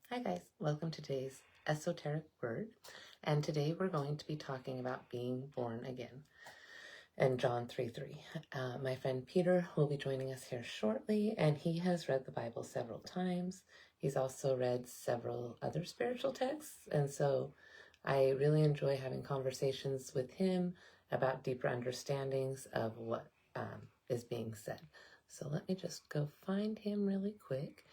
Hi guys, welcome to today's esoteric word, and today we're going to be talking about being born again in John 3:3. My friend Peter will be joining us here shortly, and he has read the Bible several times. He's also read several other spiritual texts, and so I really enjoy having conversations with him about deeper understandings of what is being said. So let me just go find him really quick.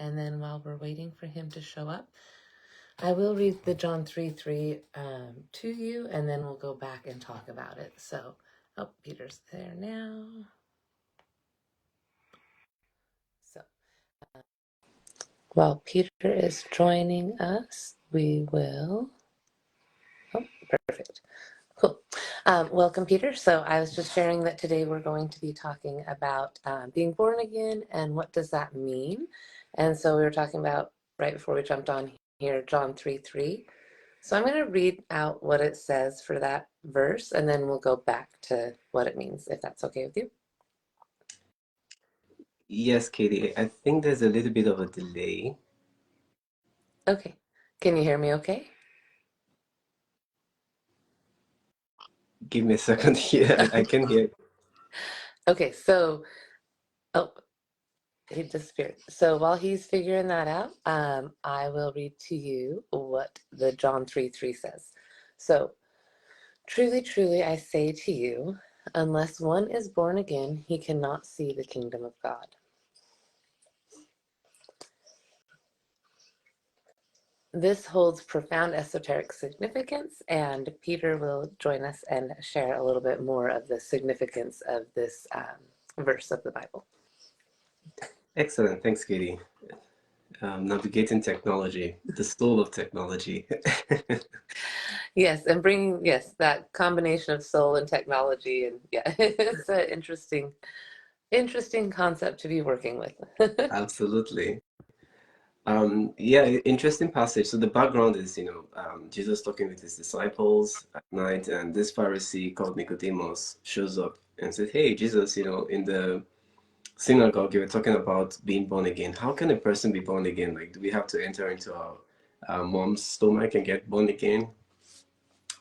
And then while we're waiting for him to show up, I will read the John 3:3 to you, and then we'll go back and talk about it. So, Peter's there now. So, while Peter is joining us, we will. Oh, perfect. Cool. Welcome, Peter. So I was just sharing that today we're going to be talking about being born again and what does that mean. And so we were talking about, right before we jumped on here, John 3:3. So I'm going to read out what it says for that verse, and then we'll go back to what it means, if that's okay with you. Yes, Katie, I think there's a little bit of a delay. Okay. Can you hear me okay? Give me a second here. I can hear. Okay, so, oh, he disappeared. So while he's figuring that out, I will read to you what the John 3:3 says. So, truly, truly, I say to you, unless one is born again, he cannot see the kingdom of God. This holds profound esoteric significance, and Peter will join us and share a little bit more of the significance of this verse of the Bible. Excellent. Thanks, Katie. Navigating technology, the soul of technology. Yes, and bringing, yes, that combination of soul and technology, and yeah, it's an interesting concept to be working with. Absolutely. Yeah, interesting passage. So the background is, Jesus talking with his disciples at night, and this Pharisee called Nicodemus shows up and said, "Hey, Jesus, in the synagogue, you were talking about being born again. How can a person be born again? Like, do we have to enter into our mom's stomach and get born again?"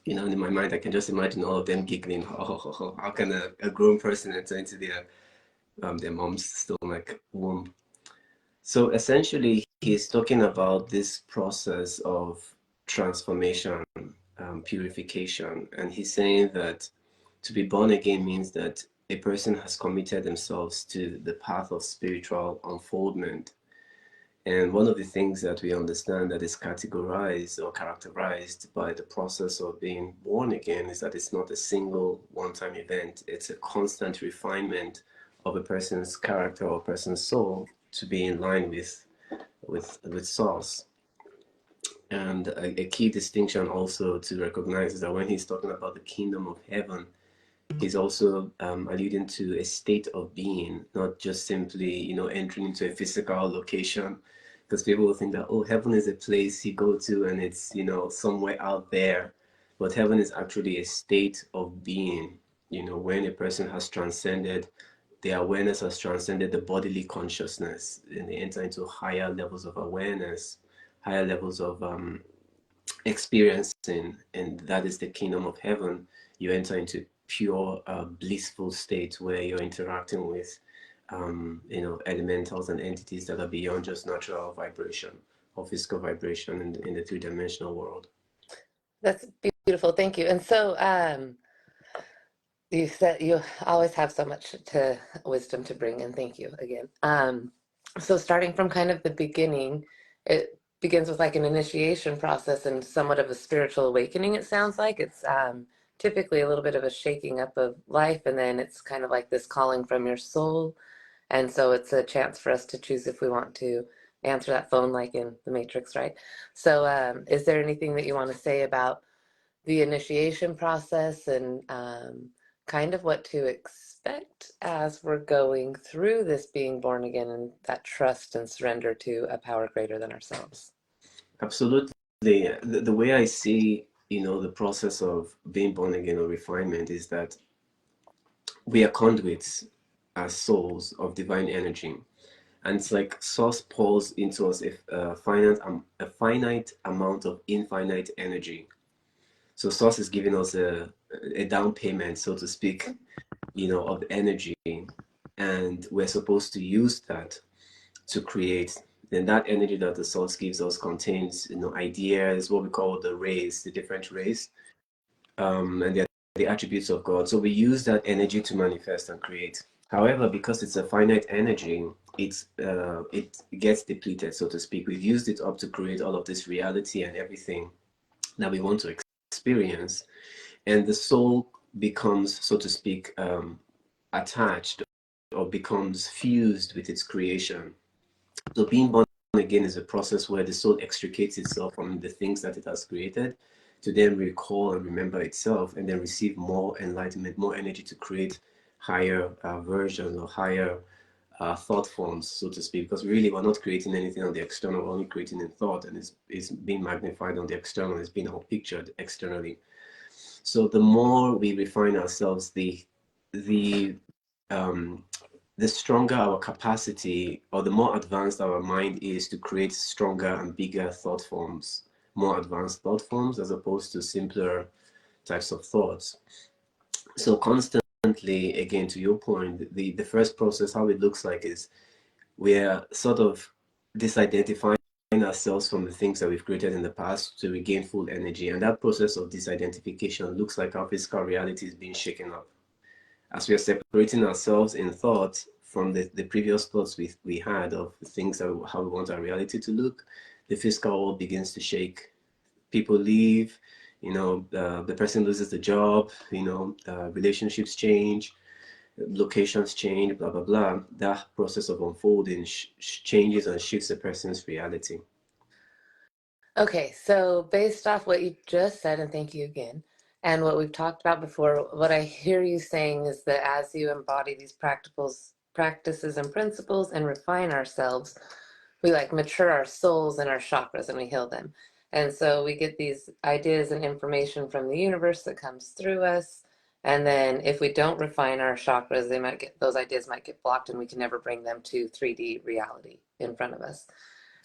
And in my mind, I can just imagine all of them giggling. Oh, how can a grown person enter into their mom's stomach womb? So essentially, he's talking about this process of transformation, purification, and he's saying that to be born again means that a person has committed themselves to the path of spiritual unfoldment. And one of the things that we understand that is categorized or characterized by the process of being born again is that it's not a single one-time event. It's a constant refinement of a person's character or person's soul to be in line with source. And a key distinction also to recognize is that when he's talking about the kingdom of heaven, he's also alluding to a state of being, not just simply, entering into a physical location. Because people will think that, oh, heaven is a place you go to and it's, somewhere out there. But heaven is actually a state of being, when a person has transcended, their awareness has transcended the bodily consciousness and they enter into higher levels of awareness, higher levels of experiencing, and that is the kingdom of heaven. You enter into pure blissful state where you're interacting with elementals and entities that are beyond just natural vibration or physical vibration in the three-dimensional world. That's beautiful. Thank you. And so, you said you always have so much to wisdom to bring, and thank you again. So starting from kind of the beginning, it begins with like an initiation process and somewhat of a spiritual awakening. It sounds like it's typically a little bit of a shaking up of life, and then it's kind of like this calling from your soul. And so it's a chance for us to choose if we want to answer that phone, like in the Matrix, right? So, is there anything that you want to say about the initiation process and kind of what to expect as we're going through this being born again and that trust and surrender to a power greater than ourselves? Absolutely. The way I see, the process of being born again or refinement is that we are conduits as souls of divine energy. And it's like source pours into us a finite amount of infinite energy. So source is giving us a down payment, so to speak, of energy, and we're supposed to use that to create. Then that energy that the source gives us contains, ideas, what we call the rays, the different rays, and they're the attributes of God. So we use that energy to manifest and create. However, because it's a finite energy, it gets depleted, so to speak. We've used it up to create all of this reality and everything that we want to experience, and the soul becomes, so to speak, attached or becomes fused with its creation. So being born again is a process where the soul extricates itself from the things that it has created to then recall and remember itself and then receive more enlightenment, more energy to create higher versions or higher thought forms, so to speak, because really we're not creating anything on the external, we're only creating in thought, and it's being magnified on the external, it's being all pictured externally. So the more we refine ourselves, the um, the stronger our capacity, or the more advanced our mind is to create stronger and bigger thought forms, more advanced thought forms, as opposed to simpler types of thoughts. So constantly, again, to your point, the first process, how it looks like is we're sort of disidentifying ourselves from the things that we've created in the past to regain full energy. And that process of disidentification looks like our physical reality is being shaken up. As we are separating ourselves in thought from the previous thoughts we had of things that how we want our reality to look, the physical world begins to shake. People leave, the person loses the job, relationships change, locations change, blah, blah, blah. That process of unfolding changes and shifts a person's reality. Okay, so based off what you just said, and thank you again, and what we've talked about before, what I hear you saying is that as you embody these practices and principles and refine ourselves, we like mature our souls and our chakras and we heal them. And so we get these ideas and information from the universe that comes through us. And then if we don't refine our chakras, those ideas might get blocked and we can never bring them to 3D reality in front of us.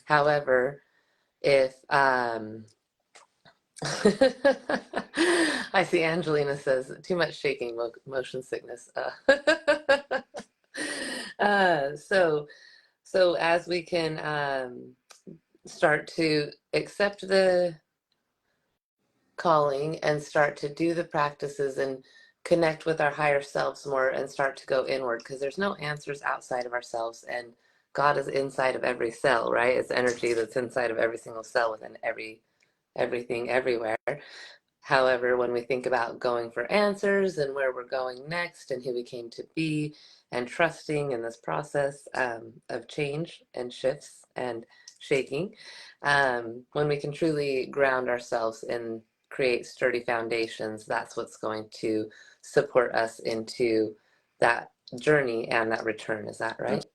However, if I see Angelina says too much shaking, motion sickness. So as we can start to accept the calling and start to do the practices and connect with our higher selves more and start to go inward, because there's no answers outside of ourselves, and God is inside of every cell, right? It's energy that's inside of every single cell within everything everywhere. However, when we think about going for answers and where we're going next and who we came to be and trusting in this process of change and shifts and shaking, when we can truly ground ourselves and create sturdy foundations, that's what's going to support us into that journey and that return. Is that right?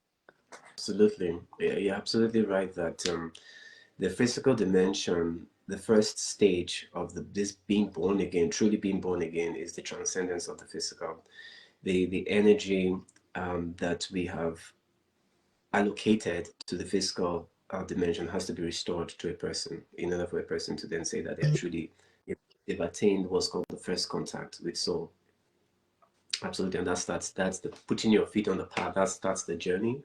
Absolutely. Yeah, you're absolutely right that the physical dimension, the first stage of this being born again, truly being born again, is the transcendence of the physical. The energy that we have allocated to the physical dimension has to be restored to a person in order for a person to then say that they're truly, they've attained what's called the first contact with soul. Absolutely, and that's the putting your feet on the path. That's the journey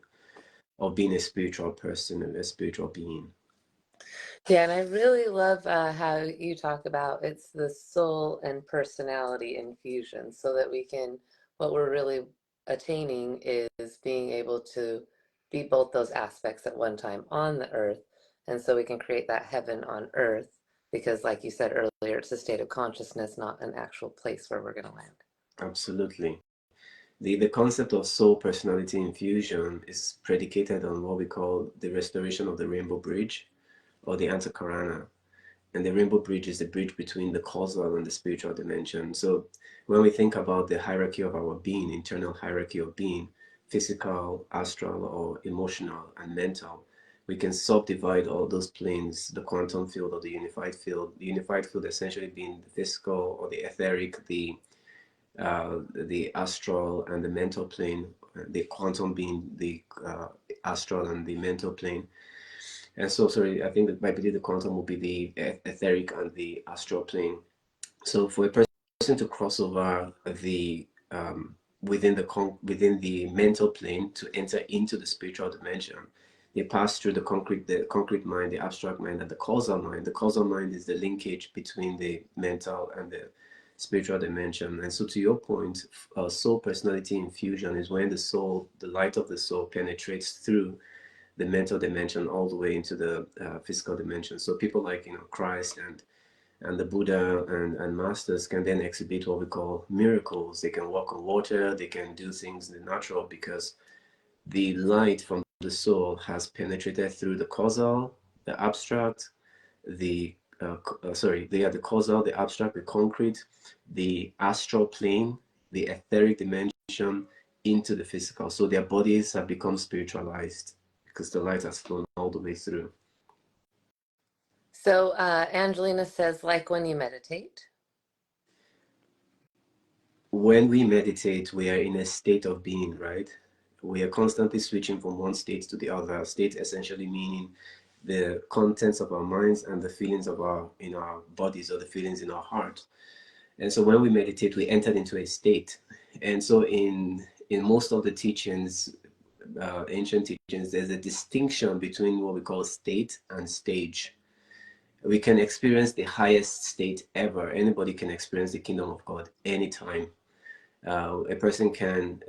of being a spiritual person and a spiritual being. Yeah, and I really love how you talk about it's the soul and personality infusion, so that we can, what we're really attaining is being able to be both those aspects at one time on the earth. And so we can create that heaven on earth, because, like you said earlier, it's a state of consciousness, not an actual place where we're going to land. Absolutely. The concept of soul personality infusion is predicated on what we call the restoration of the rainbow bridge or the Antakarana. And the rainbow bridge is the bridge between the causal and the spiritual dimension. So when we think about the hierarchy of our being, internal hierarchy of being, physical, astral, or emotional and mental, we can subdivide all those planes, the quantum field or the unified field essentially being the physical or the etheric, the astral and the mental plane, the quantum being the astral and the mental plane. And so, sorry, I think that I believe the quantum will be the etheric and the astral plane. So for a person to cross over the within the mental plane to enter into the spiritual dimension, they pass through the concrete mind, the abstract mind, and the causal mind. The causal mind is the linkage between the mental and the spiritual dimension. And so, to your point, soul personality infusion is when the soul, the light of the soul, penetrates through the mental dimension all the way into the physical dimension. So people like Christ and the Buddha and masters can then exhibit what we call miracles. They can walk on water, they can do things in the natural because the light from the soul has penetrated through the causal, the abstract, the the causal, the abstract, the concrete, the astral plane, the etheric dimension into the physical. So their bodies have become spiritualized because the light has flown all the way through. So Angelina says, like when you meditate. When we meditate, we are in a state of being, right? We are constantly switching from one state to the other. State essentially meaning the contents of our minds and the feelings of our bodies, or the feelings in our heart. And so when we meditate, we enter into a state. And so in most of the teachings, ancient teachings, there's a distinction between what we call state and stage. We can experience the highest state ever. Anybody can experience the kingdom of God anytime. A person can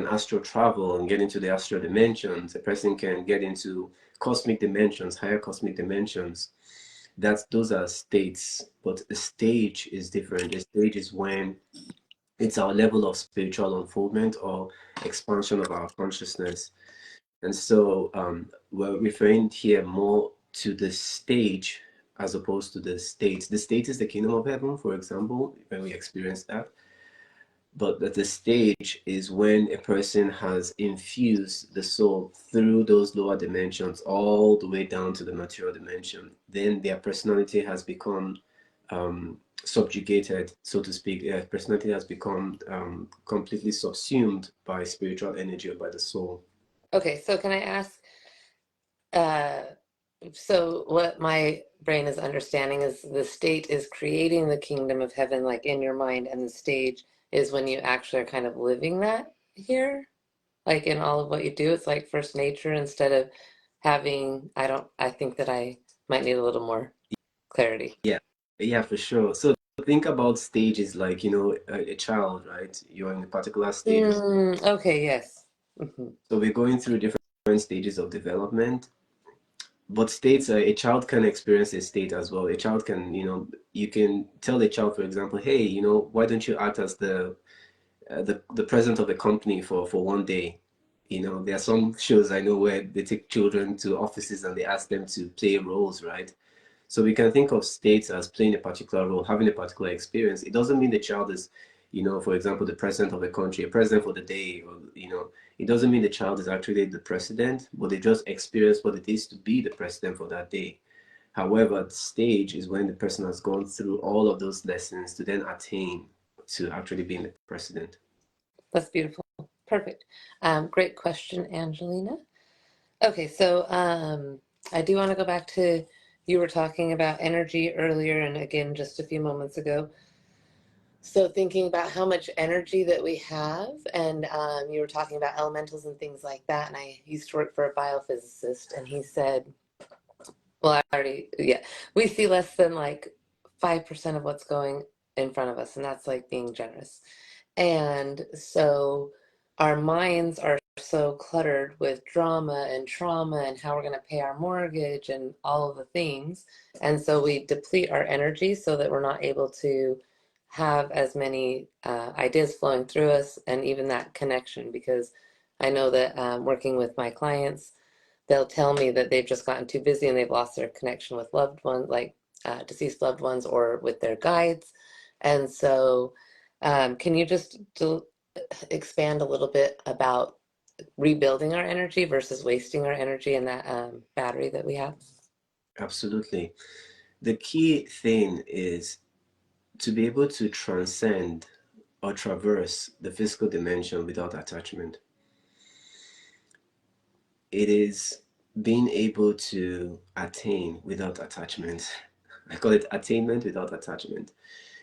astral travel and get into the astral dimensions. A person can get into cosmic dimensions, higher cosmic dimensions. Those are states, but a stage is different. A stage is when it's our level of spiritual unfoldment or expansion of our consciousness. And so we're referring here more to the stage as opposed to the state. The state is the kingdom of heaven, for example, when we experience that. But the stage is when a person has infused the soul through those lower dimensions all the way down to the material dimension. Then their personality has become subjugated, so to speak. Their personality has become completely subsumed by spiritual energy or by the soul. Okay, so can I ask, so what my brain is understanding is the state is creating the kingdom of heaven, like in your mind, and the stage is when you actually are kind of living that here, like in all of what you do. It's like first nature instead of having, I think that I might need a little more clarity. Yeah, for sure. So think about stages like, a child, right? You're in a particular stage. Okay, yes. Mhm. So we're going through different stages of development. But states, a child can experience a state as well. A child can, you can tell a child, for example, hey, why don't you act as the president of the company for one day? There are some shows I know where they take children to offices and they ask them to play roles, right? So we can think of states as playing a particular role, having a particular experience. It doesn't mean the child is, for example, the president of a country, a president for the day, or, it doesn't mean the child is actually the president, but they just experience what it is to be the president for that day. However, the stage is when the person has gone through all of those lessons to then attain to actually being the president. That's beautiful. Perfect. Great question, Angelina. Okay, so I do want to go back to, you were talking about energy earlier, and again just a few moments ago. So thinking about how much energy that we have, and you were talking about elementals and things like that, and I used to work for a biophysicist, and he said, well, we see less than like 5% of what's going in front of us, and that's like being generous. And so our minds are so cluttered with drama and trauma and how we're going to pay our mortgage and all of the things. And so we deplete our energy so that we're not able to have as many ideas flowing through us and even that connection. Because I know that working with my clients, they'll tell me that they've just gotten too busy and they've lost their connection with loved ones, like deceased loved ones, or with their guides. And so, can you just expand a little bit about rebuilding our energy versus wasting our energy in that battery that we have? Absolutely. The key thing is to be able to transcend or traverse the physical dimension without attachment. it is being able to attain without attachment. I call it attainment without attachment.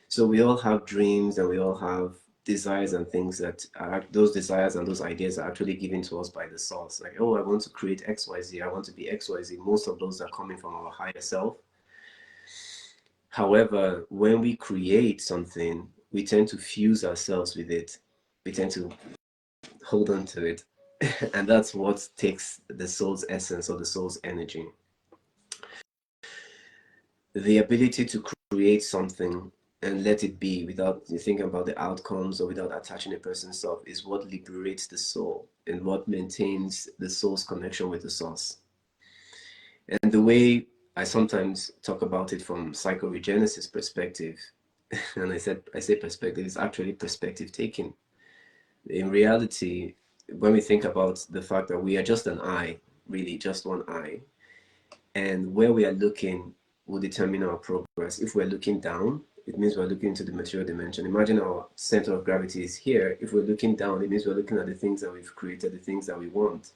So we all have dreams and we all have desires and things that are those desires and those ideas are actually given to us by the source. Like, oh, I want to create XYZ, I want to be XYZ. Most of those are coming from our higher self. However, when we create something, we tend to fuse ourselves with it. We tend to hold on to it. And that's what takes the soul's essence or the soul's energy. The ability to create something and let it be without thinking about the outcomes or without attaching a person's self is what liberates the soul and what maintains the soul's connection with the source. And the way I sometimes talk about it from psychoregenesis perspective, and I say perspective, is actually perspective taking. In reality, when we think about the fact that we are just an eye, really just one eye, and where we are looking will determine our progress. If we're looking down, it means we're looking into the material dimension. Imagine our center of gravity is here. If we're looking down, it means we're looking at the things that we've created, the things that we want,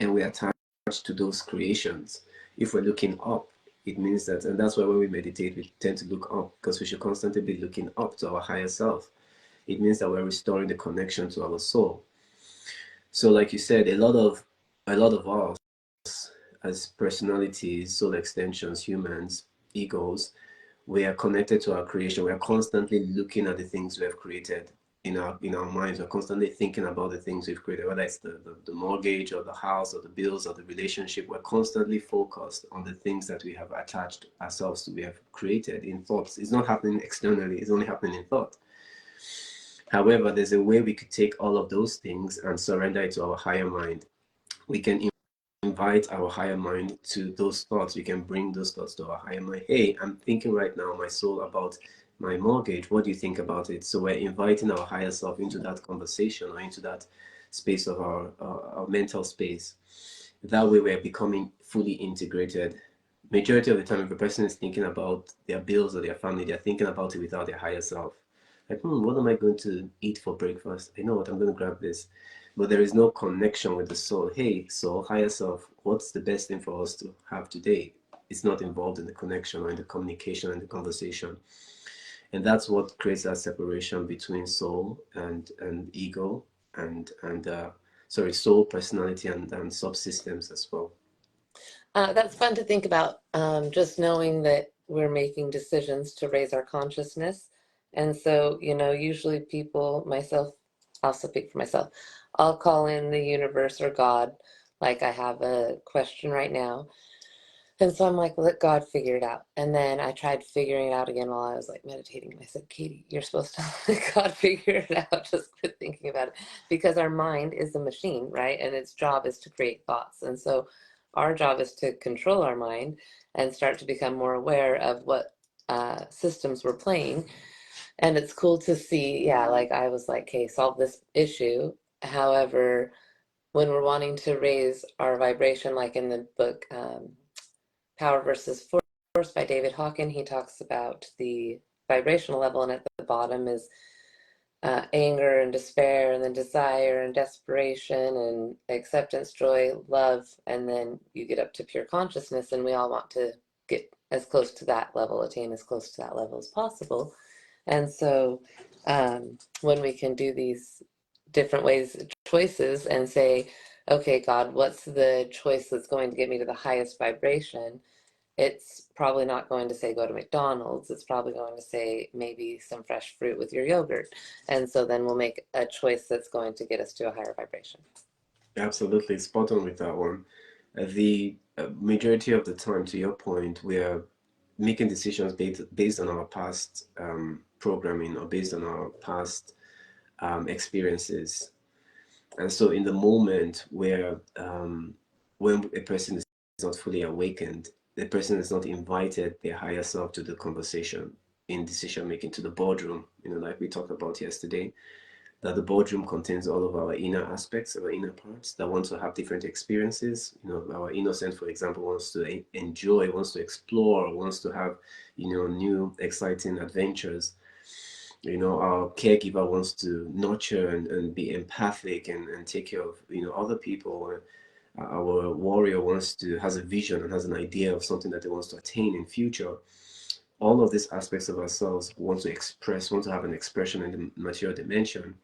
and we attach to those creations. If we're looking up, it means that, and that's why when we meditate, we tend to look up because we should constantly be looking up to our higher self. It means that we're restoring the connection to our soul. So, like you said, a lot of us as personalities, soul extensions, humans, egos, we are connected to our creation. We are constantly looking at the things we have created in our minds. We're constantly thinking about the things we've created, whether it's the mortgage or the house or the bills or the relationship. We're constantly focused on the things that we have attached ourselves to, we have created in thoughts. It's not happening externally, it's only happening in thought. However, there's a way we could take all of those things and surrender it to our higher mind. We can invite our higher mind to those thoughts. We can bring those thoughts to our higher mind. Hey, I'm thinking right now, my soul, about my mortgage. What do you think about it? So we're inviting our higher self into that conversation or into that space of our mental space. That way we're becoming fully integrated. Majority of the time, if a person is thinking about their bills or their family, they're thinking about it without their higher self. Like, what am I going to eat for breakfast? I know what, I'm going to grab this. But there is no connection with the soul. Hey, soul, higher self, what's the best thing for us to have today? It's not involved in the connection or in the communication and the conversation. And that's what creates that separation between soul and ego and soul, personality, and subsystems as well. That's fun to think about, just knowing that we're making decisions to raise our consciousness. And so, usually people, myself, I'll speak for myself, I'll call in the universe or God, like I have a question right now. And so I'm like, let God figure it out. And then I tried figuring it out again while I was like meditating. And I said, Katie, you're supposed to let God figure it out. Just quit thinking about it. Because our mind is a machine, right? And its job is to create thoughts. And so our job is to control our mind and start to become more aware of what systems we're playing. And it's cool to see, yeah, like I was like, okay, solve this issue. However, when we're wanting to raise our vibration, like in the book, Power versus Force by David Hawkins, he talks about the vibrational level, and at the bottom is anger and despair, and then desire and desperation, and acceptance, joy, love, and then you get up to pure consciousness, and we all want to get as close to that level, attain as close to that level as possible. And so when we can do these different ways, choices, and say, okay, God, what's the choice that's going to get me to the highest vibration? It's probably not going to say go to McDonald's. It's probably going to say maybe some fresh fruit with your yogurt. And so then we'll make a choice that's going to get us to a higher vibration. Absolutely, spot on with that one. The majority of the time, to your point, we are making decisions based on our past programming or based on our past experiences. And so, in the moment where when a person is not fully awakened, the person is not invited their higher self to the conversation in decision making, to the boardroom, like we talked about yesterday, that the boardroom contains all of our inner aspects, our inner parts that want to have different experiences. Our innocent, for example, wants to enjoy, wants to explore, wants to have, new exciting adventures. Our caregiver wants to nurture and be empathic and take care of, other people. our warrior has a vision and has an idea of something that they wants to attain in future. All of these aspects of ourselves want to have an expression in the material dimension.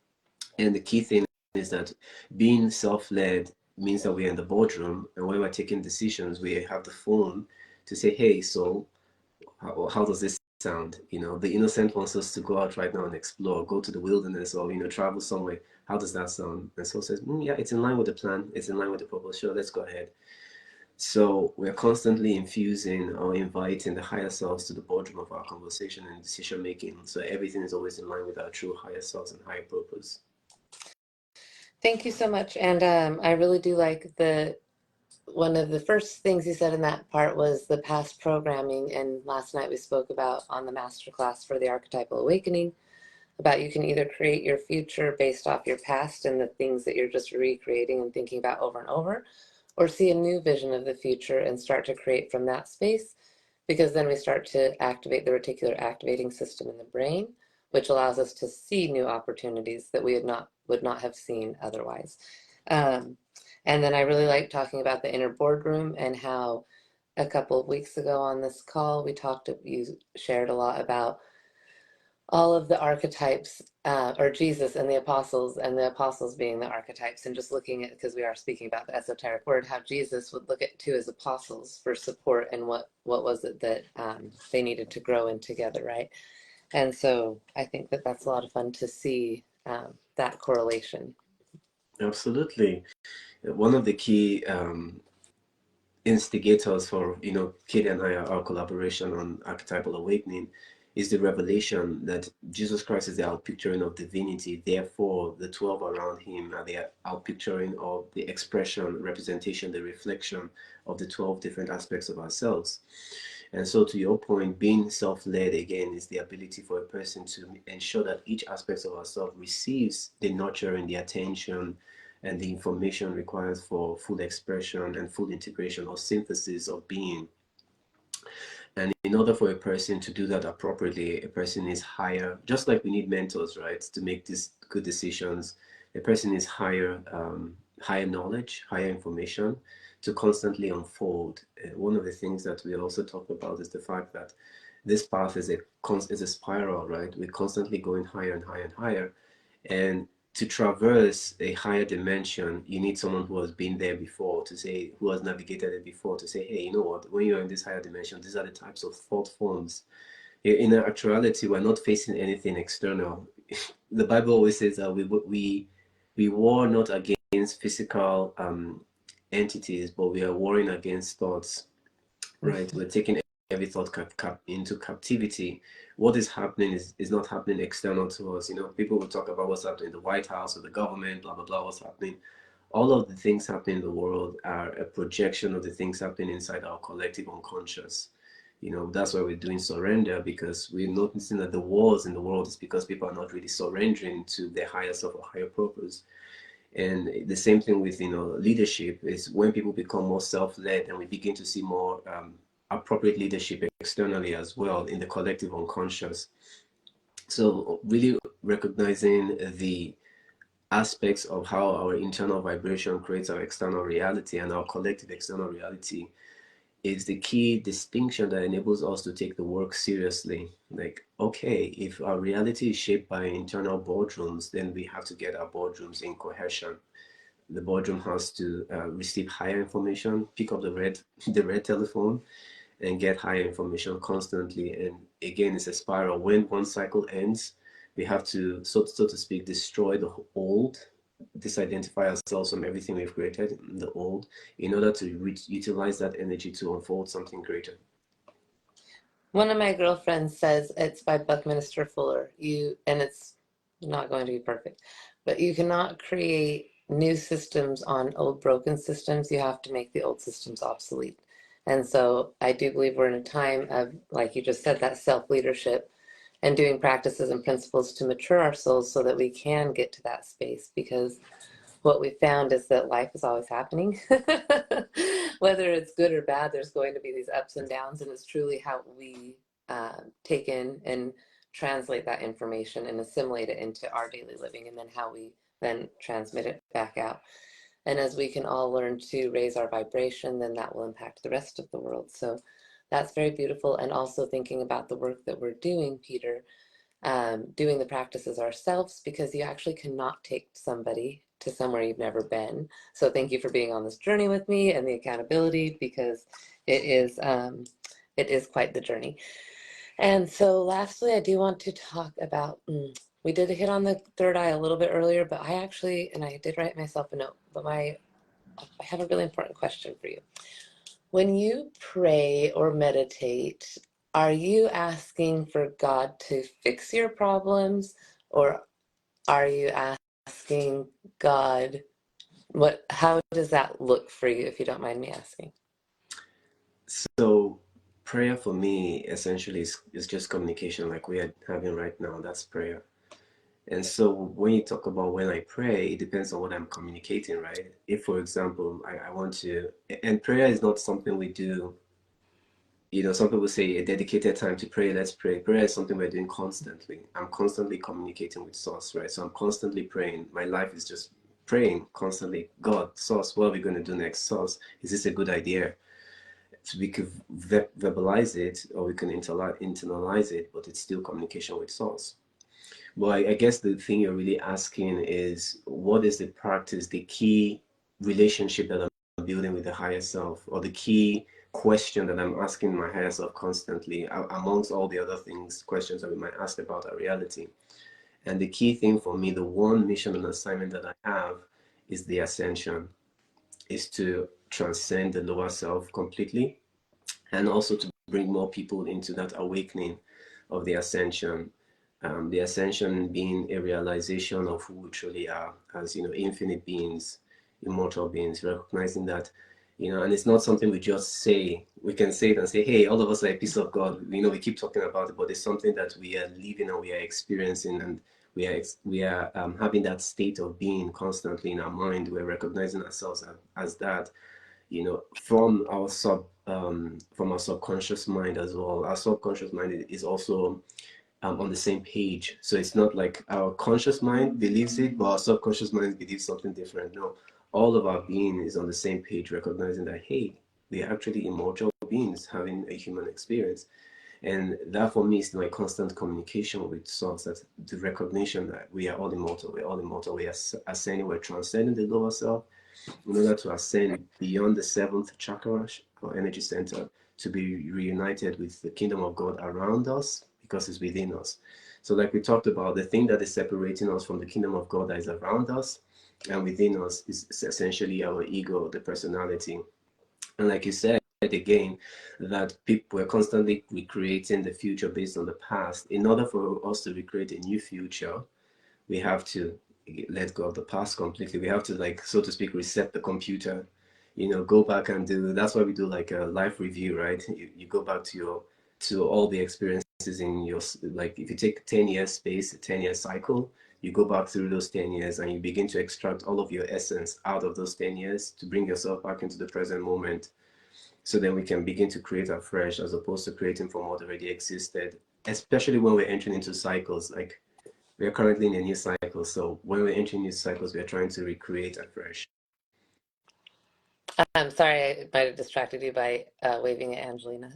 And the key thing is that being self-led means that we're in the boardroom, and when we're taking decisions, we have the phone to say, hey, so how does this sound? The innocent wants us to go out right now and explore, go to the wilderness, or travel somewhere. How does that sound? And Soul says, yeah, it's in line with the plan, it's in line with the purpose. Sure, let's go ahead. So we're constantly infusing or inviting the higher selves to the boardroom of our conversation and decision making. So everything is always in line with our true higher selves and higher purpose. Thank you so much. And I really do like one of the first things you said in that part was the past programming. And last night we spoke about on the masterclass for the archetypal awakening about you can either create your future based off your past and the things that you're just recreating and thinking about over and over, or see a new vision of the future and start to create from that space, because then we start to activate the reticular activating system in the brain, which allows us to see new opportunities that we would not have seen otherwise. Um, and then I really like talking about the inner boardroom and how a couple of weeks ago on this call you shared a lot about all of the archetypes, or Jesus and the apostles being the archetypes, and just looking at, because we are speaking about the esoteric word, how Jesus would look at to his apostles for support and what was it that they needed to grow in together, right? And so I think that that's a lot of fun to see that correlation. Absolutely. One of the key instigators for Kate and our collaboration on archetypal awakening is the revelation that Jesus Christ is the outpicturing of divinity. Therefore, the 12 around him are the outpicturing of the expression, representation, the reflection of the 12 different aspects of ourselves. And so, to your point, being self-led again is the ability for a person to ensure that each aspect of ourselves receives the nurturing, the attention, and the information required for full expression and full integration or synthesis of being. And in order for a person to do that appropriately, a person is higher, just like we need mentors, right, to make these good decisions. A person is higher knowledge, higher information to constantly unfold. One of the things that we also talk about is the fact that this path is a spiral, right? We're constantly going higher and higher and higher. And to traverse a higher dimension, you need someone who has been there before who has navigated it before to say, hey, you know what, when you're in this higher dimension, these are the types of thought forms. In actuality, we're not facing anything external. The Bible always says that we war not against physical entities, but we are warring against thoughts, right? We're taking every thought into captivity. What is happening is not happening external to us. People will talk about what's happening in the White House or the government, blah, blah, blah, what's happening. All of the things happening in the world are a projection of the things happening inside our collective unconscious. That's why we're doing surrender, because we're noticing that the wars in the world is because people are not really surrendering to their higher self or higher purpose. And the same thing with leadership is when people become more self-led and we begin to see more appropriate leadership externally as well in the collective unconscious. So really recognizing the aspects of how our internal vibration creates our external reality and our collective external reality is the key distinction that enables us to take the work seriously. Like, okay, if our reality is shaped by internal boardrooms, then we have to get our boardrooms in cohesion. The boardroom has to receive higher information, pick up the red telephone, and get higher information constantly. And again, it's a spiral. When one cycle ends, we have to, so to speak, destroy the old, disidentify ourselves from everything we've created, the old, in order to utilize that energy to unfold something greater. One of my girlfriends says it's by Buckminster Fuller. And it's not going to be perfect, but you cannot create new systems on old broken systems. You have to make the old systems obsolete. And so I do believe we're in a time of, like you just said, that self-leadership and doing practices and principles to mature our souls so that we can get to that space, because what we found is that life is always happening. Whether it's good or bad, there's going to be these ups and downs, and it's truly how we take in and translate that information and assimilate it into our daily living, and then how we then transmit it back out. And as we can all learn to raise our vibration, then that will impact the rest of the world. So that's very beautiful. And also thinking about the work that we're doing, Peter, doing the practices ourselves, because you actually cannot take somebody to somewhere you've never been. So thank you for being on this journey with me and the accountability, because it is quite the journey. And so lastly, I do want to talk about, we did hit on the third eye a little bit earlier, but I actually, and I did write myself a note, but I have a really important question for you. When you pray or meditate, are you asking for God to fix your problems, or are you asking God, how does that look for you, if you don't mind me asking? So prayer for me essentially is just communication like we are having right now. That's prayer. And so when you talk about when I pray, it depends on what I'm communicating, right? If, for example, I want to, and prayer is not something we do, some people say a dedicated time to pray, let's pray. Prayer is something we're doing constantly. I'm constantly communicating with Source, right? So I'm constantly praying. My life is just praying constantly. God, Source, what are we going to do next? Source, is this a good idea? So we could verbalize it or we can internalize it, but it's still communication with Source. Well, I guess the thing you're really asking is what is the practice, the key relationship that I'm building with the higher self, or the key question that I'm asking my higher self constantly, amongst all the other things, questions that we might ask about our reality. And the key thing for me, the one mission and assignment that I have is the ascension, is to transcend the lower self completely, and also to bring more people into that awakening of the ascension. The ascension being a realization of who we truly are as infinite beings, immortal beings, recognizing that and it's not something we just say. We can say it and say, hey, all of us are a piece of God. We keep talking about it, but it's something that we are living and we are experiencing, and we are having that state of being constantly in our mind. We're recognizing ourselves as that, from our subconscious mind as well. Our subconscious mind is also on the same page. So it's not like our conscious mind believes it, but our subconscious mind believes something different. No, all of our being is on the same page, recognizing that, hey, we are actually immortal beings having a human experience. And that for me is my constant communication with Source, that the recognition that we are all immortal, we are ascending, we're transcending the lower self in order to ascend beyond the seventh chakra or energy center, to be reunited with the kingdom of God around us, because it's within us. So like we talked about, the thing that is separating us from the kingdom of God that is around us and within us is essentially our ego, the personality. And like you said again, that people are constantly recreating the future based on the past. In order for us to recreate a new future, we have to let go of the past completely. We have to, like, so to speak, reset the computer, go back and do, that's why we do like a life review, right? You go back to all the experiences in your, like, if you take 10 years space, a 10-year cycle, you go back through those 10 years and you begin to extract all of your essence out of those 10 years to bring yourself back into the present moment. So then we can begin to create afresh, as opposed to creating from what already existed, especially when we're entering into cycles. Like, we are currently in a new cycle, so when we're entering new cycles, we are trying to recreate afresh. I'm sorry, I might have distracted you by waving at Angelina.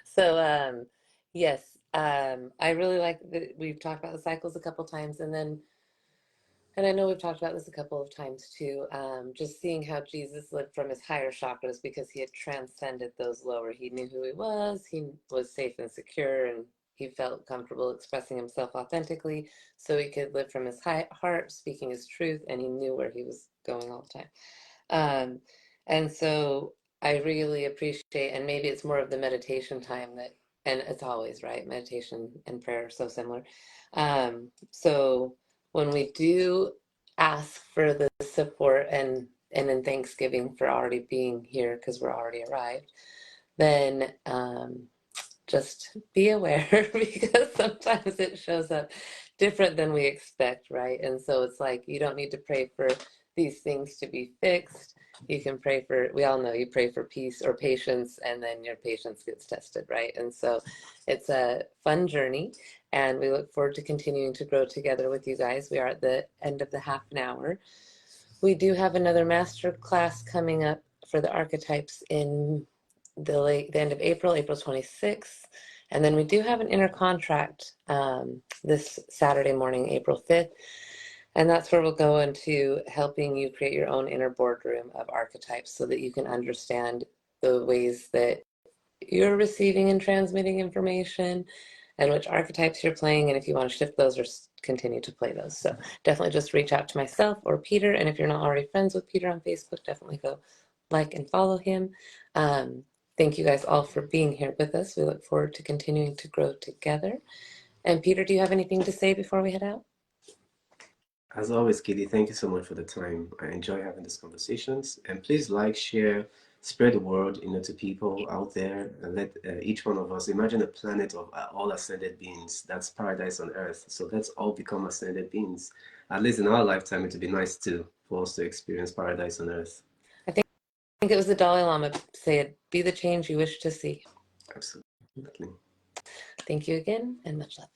So, yes, I really like that we've talked about the cycles a couple times, and I know we've talked about this a couple of times too, just seeing how Jesus lived from his higher chakras because he had transcended those lower. He knew who he was safe and secure, and he felt comfortable expressing himself authentically, so he could live from his high heart, speaking his truth, and he knew where he was going all the time. Um, and so I really appreciate, and maybe it's more of the meditation time that, and it's always right, meditation and prayer are so similar. So when we do ask for the support and in Thanksgiving for already being here because we're already arrived, then just be aware because sometimes it shows up different than we expect, right? And so it's like you don't need to pray for these things to be fixed. You can pray for, we all know you pray for peace or patience, and then your patience gets tested, right? And so it's a fun journey, and we look forward to continuing to grow together with you guys. We are at the end of the half an hour. We do have another master class coming up for the archetypes in the end of April, April 26th. And then we do have an inner contract this Saturday morning, April 5th. And that's where we'll go into helping you create your own inner boardroom of archetypes so that you can understand the ways that you're receiving and transmitting information and which archetypes you're playing, and if you want to shift those or continue to play those. So definitely just reach out to myself or Peter, and if you're not already friends with Peter on Facebook, definitely go like and follow him. Thank you guys all for being here with us. We look forward to continuing to grow together. And Peter, do you have anything to say before we head out? As always, Kitty, thank you so much for the time. I enjoy having these conversations. And please like, share, spread the word, to people out there, and let each one of us imagine a planet of all ascended beings. That's paradise on earth. So let's all become ascended beings. At least in our lifetime, it would be nice too for us to experience paradise on earth. I think it was the Dalai Lama said, "Be the change you wish to see." Absolutely. Thank you again, and much love.